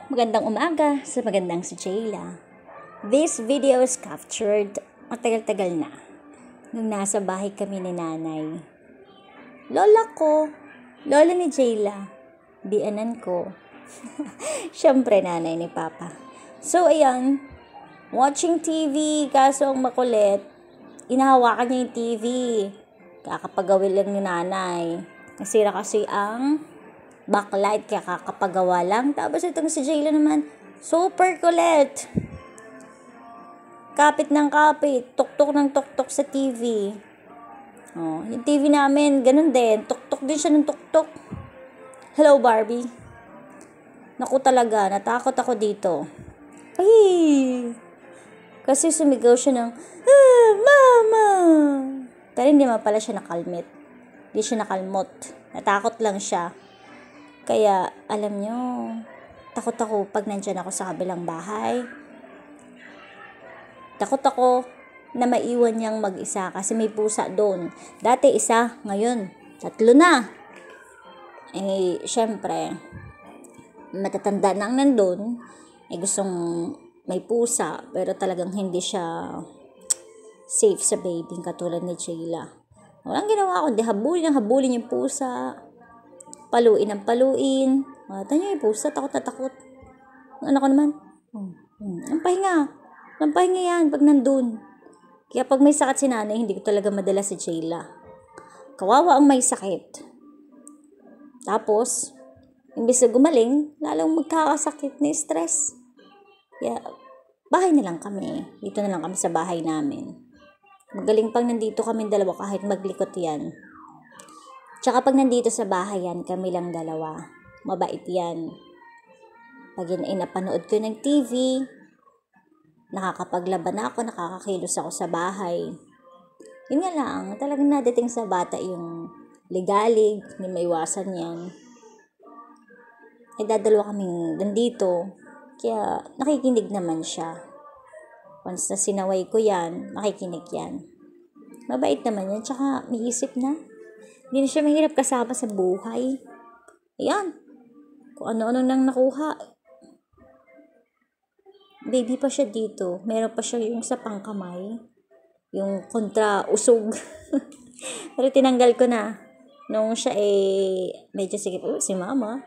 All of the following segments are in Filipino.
Magandang umaga sa magandang si Jayla. This video is captured matagal-tagal na. Nung nasa bahay kami ni nanay. Lola ko, lola ni Jayla, dianan ko. Siyempre nanay ni Papa. So ayan, watching TV, kaso ang makulit, inahawakan niya yung TV. Kakapagawin lang ni nanay. Nasira kasi ang backlight, kaya kakapagawa lang. Tapos itong si Jayla naman, super kulit. Kapit ng kapit, tuktok ng tuktok sa TV. Oh, yung TV namin, ganun din. Tuktok din siya ng tuktok. Hello, Barbie. Naku talaga, natakot ako dito. Ay! Kasi sumigaw siya ng, Mama! Pero hindi man pala siya nakalmit. Hindi siya nakalmot. Natakot lang siya. Kaya, alam nyo, takot ako pag nandyan ako sa kabilang bahay. Takot ako na maiwan niyang mag-isa kasi may pusa doon. Dati isa, ngayon 3 na. Eh, syempre, matatanda na ang nandun. Eh, gustong may pusa, pero talagang hindi siya safe sa baby, katulad ni Jayla. Walang ginawa ko, habulin yung pusa. Paluin ang paluin. Tanyo yung pusa, takot na takot. Ang anak ko naman, ang pahinga yan pag nandun. Kaya pag may sakit si nanay, hindi ko talaga madala si Jayla. Kawawa ang may sakit. Tapos, imbis na gumaling, lalong magkakasakit na stress. Kaya, bahay na lang kami. Dito na lang kami sa bahay namin. Magaling pang nandito kami dalawa kahit maglikot yan. Tsaka pag nandito sa bahay yan, kami lang dalawa. Mabait yan. Pag napanood ko ng TV, nakakapaglaban ako, nakakakilos ako sa bahay. Yun nga lang, talagang nadating sa bata yung ligalig, hindi maiwasan yan. Eh, dadalawa kaming nandito, kaya nakikinig naman siya. Once na sinaway ko yan, makikinig yan. Mabait naman yan, tsaka may isip na. Hindi na siya mahirap kasama sa buhay. Ayan. Kung ano-ano nang nakuha. Baby pa siya dito. Meron pa siya yung sa pangkamay. Yung kontra usog. Pero tinanggal ko na. Nung siya medyo sige. Si mama.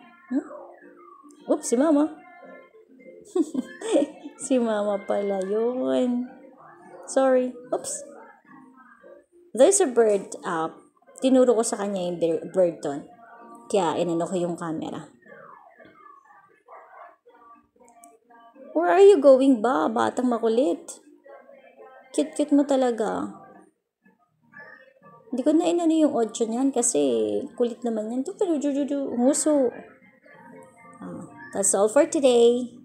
Oops, si mama. Si mama pala yun. Sorry. Oops. There's a bird up. Tinuro ko sa kanya yung bird ton. Kaya inano ko yung camera. Where are you going ba? Batang makulit. Cute-cute mo talaga. Hindi ko na inano yung audio niyan kasi kulit naman yan. Huso. That's all for today.